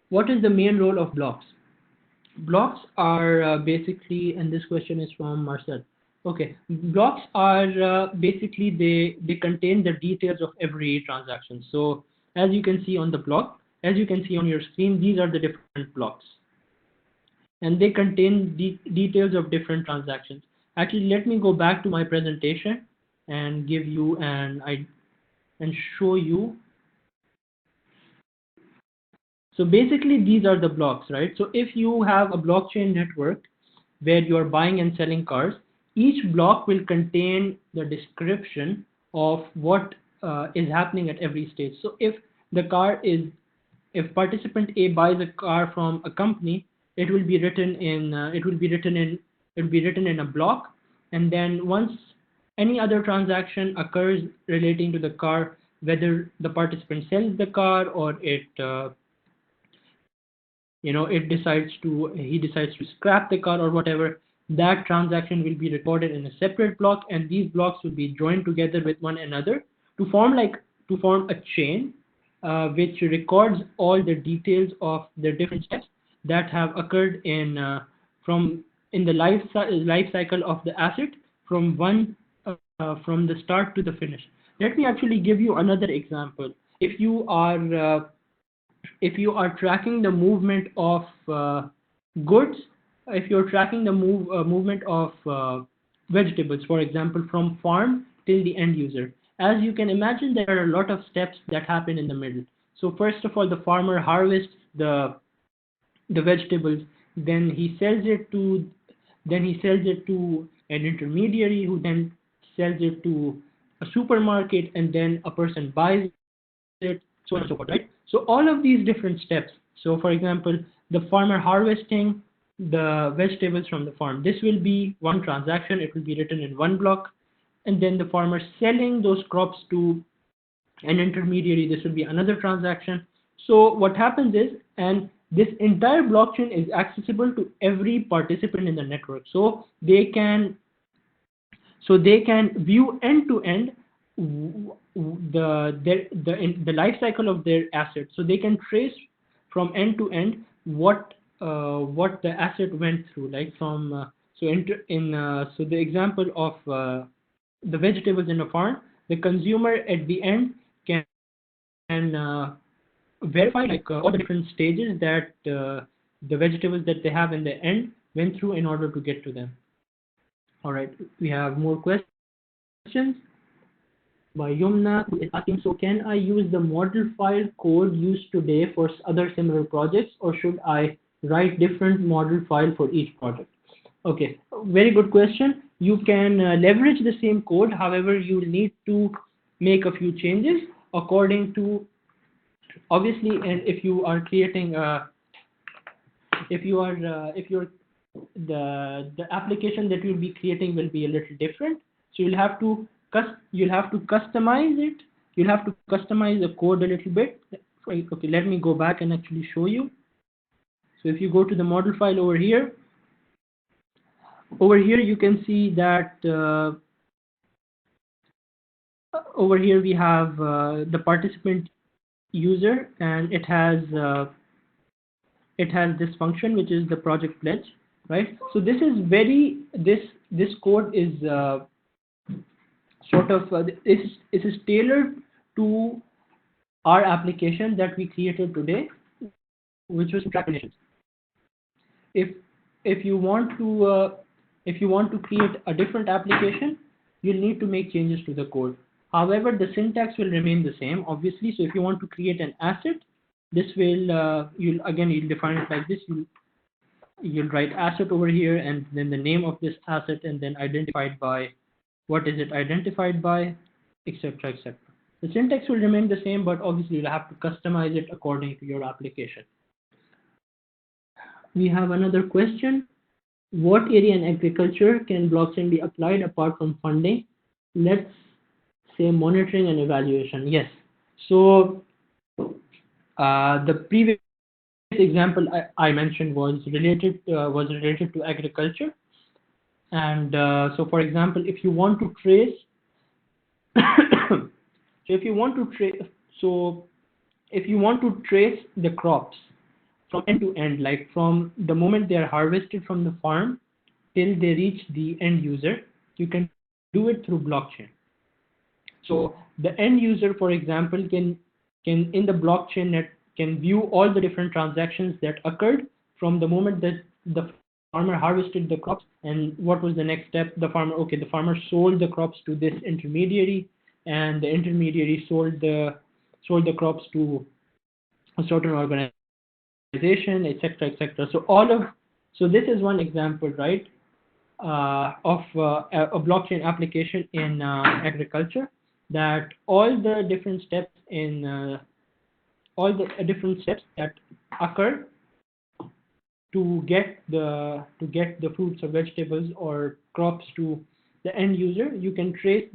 Speaker 1: What is the main role of blocks? Blocks are basically, and this question is from Marcel. Okay, blocks are basically they contain the details of every transaction. So as you can see on the block, as you can see on your screen, these are the different blocks, and they contain details of different transactions. Actually, let me go back to my presentation and give you and show you. So basically, these are the blocks, right? So if you have a blockchain network where you are buying and selling cars, each block will contain the description of what is happening at every stage. So if participant A buys a car from a company, it will be written in a block, and then once any other transaction occurs relating to the car, whether the participant sells the car or he decides to scrap the car or whatever, that transaction will be recorded in a separate block, and these blocks will be joined together with one another to form a chain which records all the details of the different steps that have occurred in the life cycle of the asset from the start to the finish. Let me actually give you another example. If you are tracking the movement of goods, if you're tracking the movement of vegetables, for example, from farm till the end user, as you can imagine, there are a lot of steps that happen in the middle. So first of all, the farmer harvests the vegetables, then he sells it to an intermediary who then sells it to a supermarket, and then a person buys it, so on and so forth, right? So all of these different steps. So for example, the farmer harvesting the vegetables from the farm, this will be one transaction. It will be written in one block. And then the farmer selling those crops to an intermediary, this will be another transaction. So what happens is, and this entire blockchain is accessible to every participant in the network. So they can view end to end the life cycle of their asset. So they can trace from end to end what the asset went through, like from so the example of the vegetables in a farm, the consumer at the end can verify like all the different stages that the vegetables that they have in the end went through in order to get to them. All right, we have more questions by Yumna, who is asking, so can I use the model file code used today for other similar projects, or should I write different model file for each project? Okay, very good question. You can leverage the same code. However, you need to make a few changes according to, obviously, and if you are creating the application that you'll be creating will be a little different. So you'll have to customize it. You'll have to customize the code a little bit. Okay, let me go back and actually show you. So if you go to the model file over here you can see that over here we have the participant user, and it has this function which is the project pledge, right? So this is this code is sort of it is tailored to our application that we created today, which was track conditions. If you want to create a different application, you'll need to make changes to the code. However, the syntax will remain the same, obviously. So if you want to create an asset, this will you'll define it like this. You'll write asset over here, and then the name of this asset, and then identified by what is it identified by, etc., etc. The syntax will remain the same, but obviously you'll have to customize it according to your application. We have another question. What area in agriculture can blockchain be applied apart from funding? Let's say monitoring and evaluation. Yes. So the previous example I mentioned was related to agriculture. And so, for example, if you want to trace, if you want to trace the crops from end to end, like from the moment they are harvested from the farm till they reach the end user, you can do it through blockchain. So the end user, for example, can in the blockchain net can view all the different transactions that occurred from the moment that the farmer harvested the crops, and what was the next step. The farmer sold the crops to this intermediary, and the intermediary sold the crops to a certain organization, etc., etc. So this is one example, right, of a blockchain application in agriculture, that all the different steps that occur to get the fruits or vegetables or crops to the end user, you can trace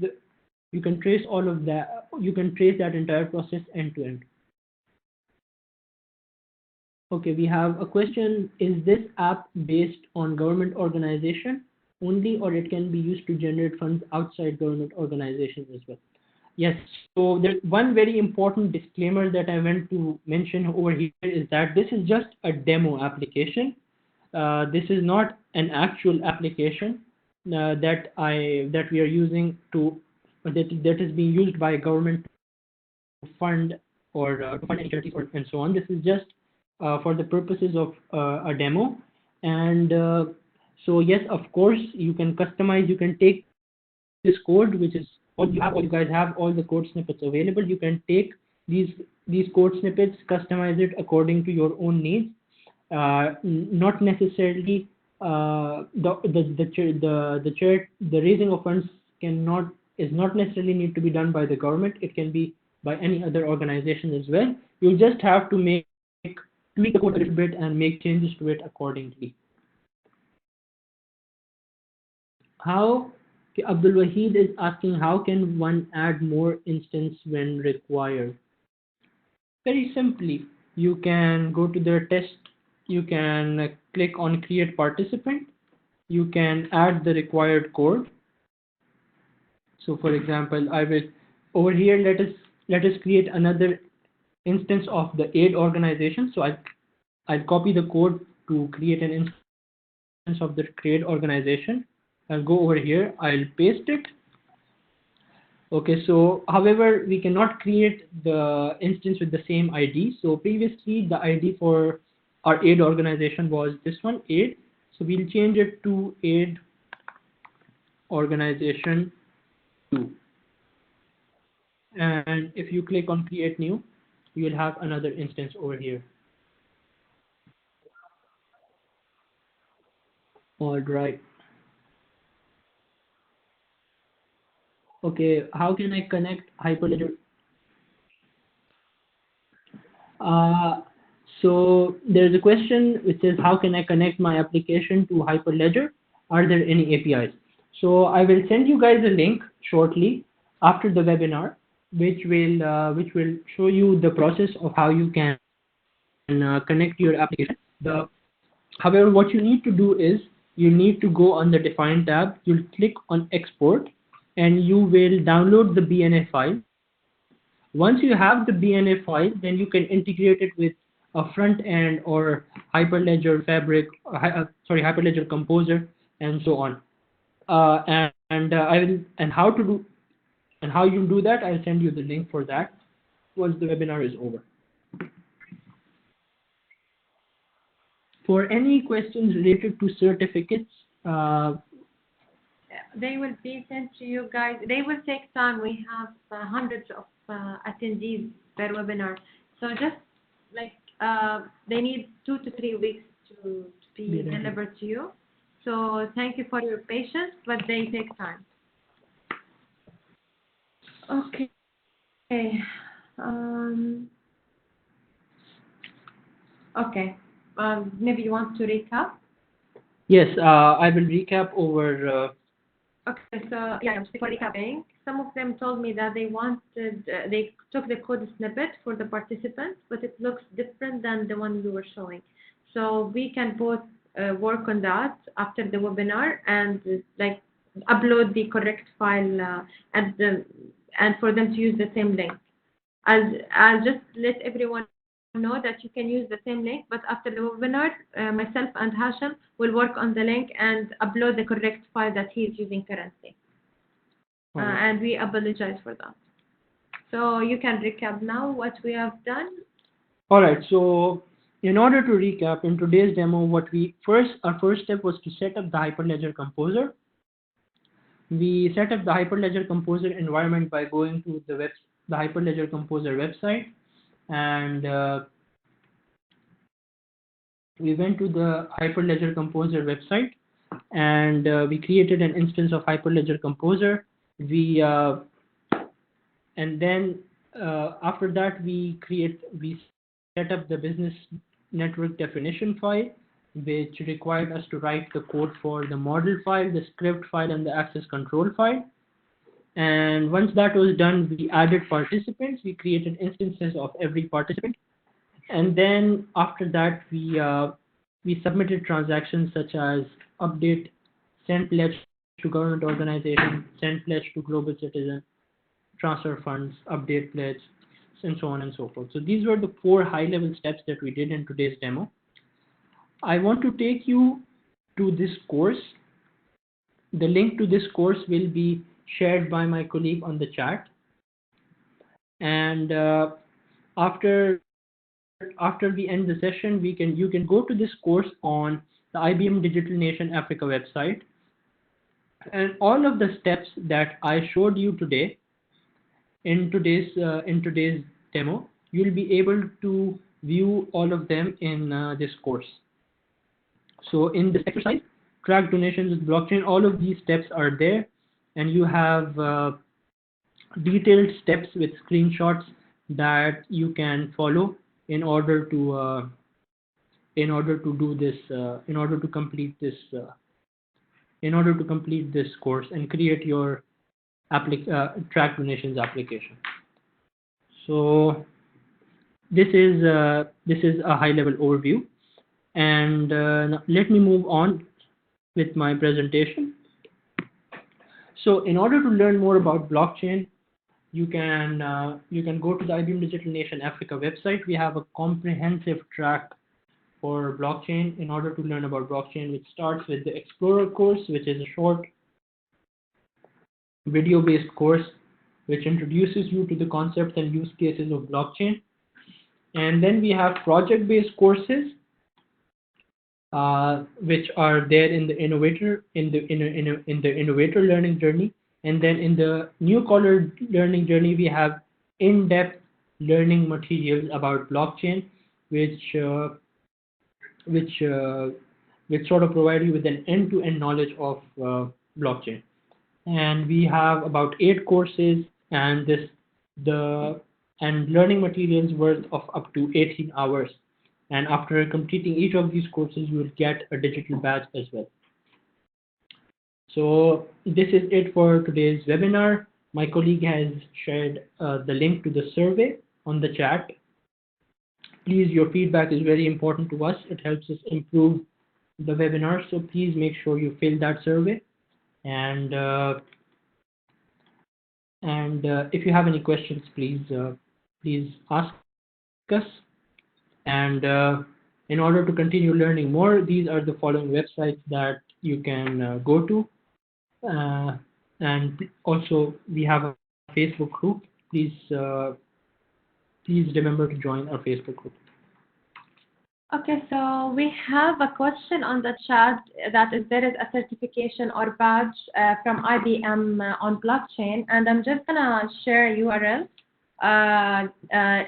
Speaker 1: all of that. You can trace that entire process end to end. Okay, we have a question. Is this app based on government organization only, or it can be used to generate funds outside government organizations as well? Yes. So there's one very important disclaimer that I want to mention over here, is that this is just a demo application. This is not an actual application that we are using that is being used by government to fund or to fund any charities and so on. This is just for the purposes of a demo. And so yes, of course, you can customize. You can take this code, which is you guys have all the code snippets available. You can take these code snippets, customize it according to your own needs. not necessarily the raising of funds cannot is not necessarily need to be done by the government. It can be by any other organization as well. You just have to tweak the code a little bit and make changes to it accordingly. How Abdul Wahid is asking, how can one add more instance when required? Very simply, you can go to the test, you can click on create participant, you can add the required code. So for example, I will over here let us create another instance of the aid organization. So I'll copy the code to create an instance of the create organization. I'll go over here, I'll paste it. Okay, so however, we cannot create the instance with the same ID. So previously, the ID for our aid organization was this one, aid. So we'll change it to aid organization 2. And if you click on create new, you will have another instance over here. All right. Okay, how can I connect Hyperledger? So there's a question which says, how can I connect my application to Hyperledger? Are there any APIs? So I will send you guys a link shortly after the webinar, which will show you the process of how you can connect your application. However, what you need to do is you need to go on the Define tab. You'll click on Export, and you will download the BNA file. Once you have the BNA file, then you can integrate it with a front end or Hyperledger Fabric, Hyperledger Composer, and so on. How you do that, I'll send you the link for that once the webinar is over. For any questions related to certificates,
Speaker 2: they will be sent to you guys. They will take time. We have hundreds of attendees per webinar. So just like they need 2 to 3 weeks to be delivered to you. So thank you for your patience, but they take time. Okay. Okay. Maybe you want to recap?
Speaker 1: Yes, I will recap over.
Speaker 2: Okay, so yeah, before recapping, some of them told me that they took the code snippet for the participants, but it looks different than the one you were showing. So we can both work on that after the webinar and like upload the correct file and for them to use the same link. I'll just let everyone know that you can use the same link, but after the webinar, myself and Hashim will work on the link and upload the correct file that he is using currently. And we apologize for that. So you can recap now what we have done.
Speaker 1: All right. So in order to recap, in today's demo, our first step was to set up the Hyperledger Composer. We set up the Hyperledger Composer environment by going to the Hyperledger Composer website, and we went to the Hyperledger Composer website, and we created an instance of Hyperledger Composer. And then after that we set up the business network definition file, which required us to write the code for the model file, the script file, and the access control file. And once that was done, we added participants. We created instances of every participant. And then after that, we submitted transactions such as update, send pledge to government organization, send pledge to global citizen, transfer funds, update pledge, and so on and so forth. So these were the 4 high-level steps that we did in today's demo. I want to take you to this course. The link to this course will be shared by my colleague on the chat. And after we end the session, you can go to this course on the IBM Digital Nation Africa website. And all of the steps that I showed you today in today's demo, you'll be able to view all of them in this course. So in this exercise, track donations with blockchain, all of these steps are there, and you have detailed steps with screenshots that you can follow in order to do this, in order to complete this course and create your track donations application. So this is a high-level overview, and now let me move on with my presentation. So in order to learn more about blockchain, you can go to the IBM Digital Nation Africa website. We have a comprehensive track for blockchain. In order to learn about blockchain, which starts with the Explorer course, which is a short video-based course which introduces you to the concepts and use cases of blockchain. And then we have project-based courses, which are there in the innovator learning journey. And then in the new collar learning journey, we have in-depth learning materials about blockchain, which sort of provide you with an end-to-end knowledge of blockchain. And we have about 8 courses, and learning materials worth of up to 18 hours. And after completing each of these courses, you will get a digital badge as well. So this is it for today's webinar. My colleague has shared the link to the survey on the chat. Please, your feedback is very important to us. It helps us improve the webinar. So please make sure you fill that survey. And if you have any questions, please ask us. And in order to continue learning more, these are the following websites that you can go to. And also, we have a Facebook group. Please remember to join our Facebook group.
Speaker 2: Okay, so we have a question on the chat that is there is a certification or badge from IBM on blockchain, and I'm just gonna share a URL.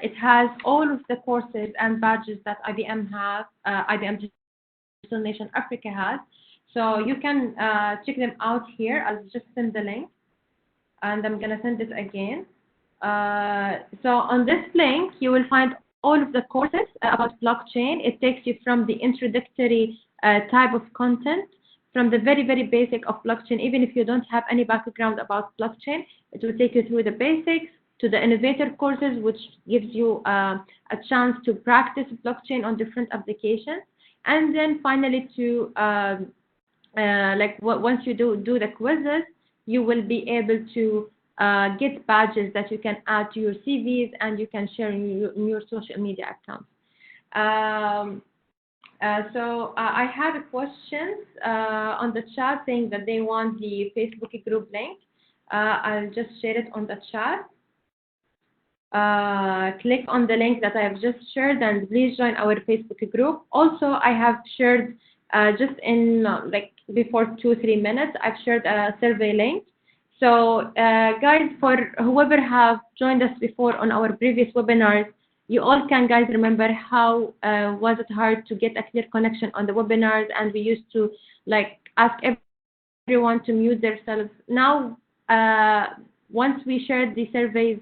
Speaker 2: It has all of the courses and badges that IBM has, IBM Digital Nation Africa has. So you can check them out here. I'll just send the link, and I'm gonna send it again. So on this link, you will find all of the courses about blockchain. It takes you from the introductory type of content, from the very, very basic of blockchain. Even if you don't have any background about blockchain, it will take you through the basics, to the innovator courses, which gives you a chance to practice blockchain on different applications. And then finally to, once you do the quizzes, you will be able to get badges that you can add to your CVs and you can share in your social media accounts. So I have a question on the chat saying that they want the Facebook group link. I'll just share it on the chat. Click on the link that I have just shared and please join our Facebook group. Also, I have shared just in before 2-3 minutes, I've shared a survey link. So guys, for whoever have joined us before on our previous webinars, you all can, guys, remember how was it hard to get a clear connection on the webinars, and we used to ask everyone to mute themselves. Now, once we shared the surveys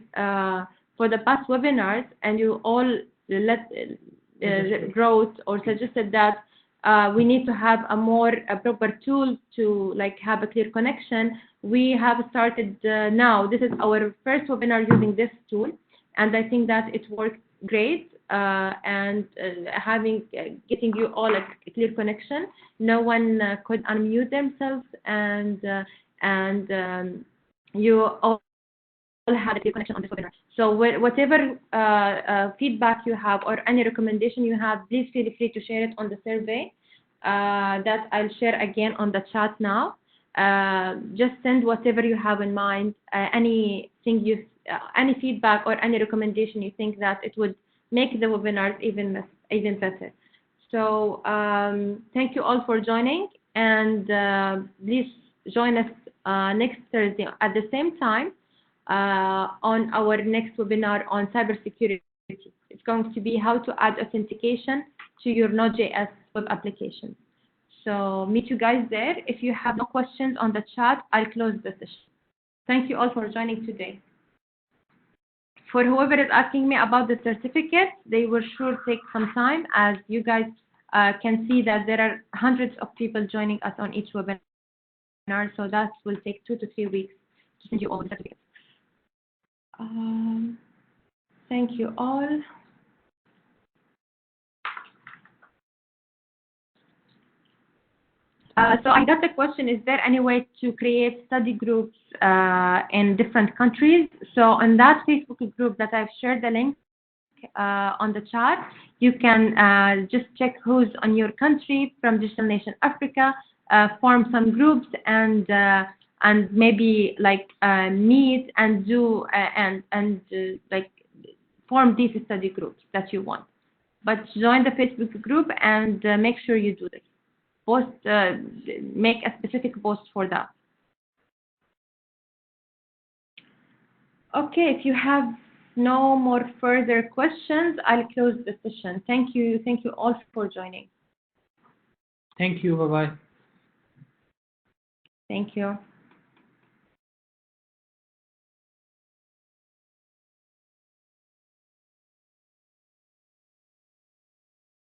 Speaker 2: for the past webinars, and you all wrote or suggested that we need to have a proper tool to have a clear connection. We have started now. This is our first webinar using this tool, and I think that it worked great. And getting you all a clear connection. No one could unmute themselves, and you all had a clear connection on this webinar. So whatever feedback you have or any recommendation you have, please feel free to share it on the survey that I'll share again on the chat now. Just send whatever you have in mind, any feedback or any recommendation you think that it would make the webinars even better. So thank you all for joining, and please join us next Thursday at the same time on our next webinar on cybersecurity. going to be how to add authentication to your Node.js web application. So meet you guys there. If you have no questions on the chat, I'll close the session. Thank you all for joining today. For whoever is asking me about the certificate, they will sure take some time, as you guys can see that there are hundreds of people joining us on each webinar. So that will take 2 to 3 weeks to send you all the certificates. Thank you all. So I got the question, is there any way to create study groups in different countries? So on that Facebook group that I've shared the link on the chat, you can just check who's on your country from Digital Nation Africa, form some groups, and maybe like meet and do like form these study groups that you want. But join the Facebook group and make sure you do this. Post, make a specific post for that. Okay, if you have no more further questions, I'll close the session. Thank you all for joining.
Speaker 1: Thank you. Bye-bye.
Speaker 2: Thank you.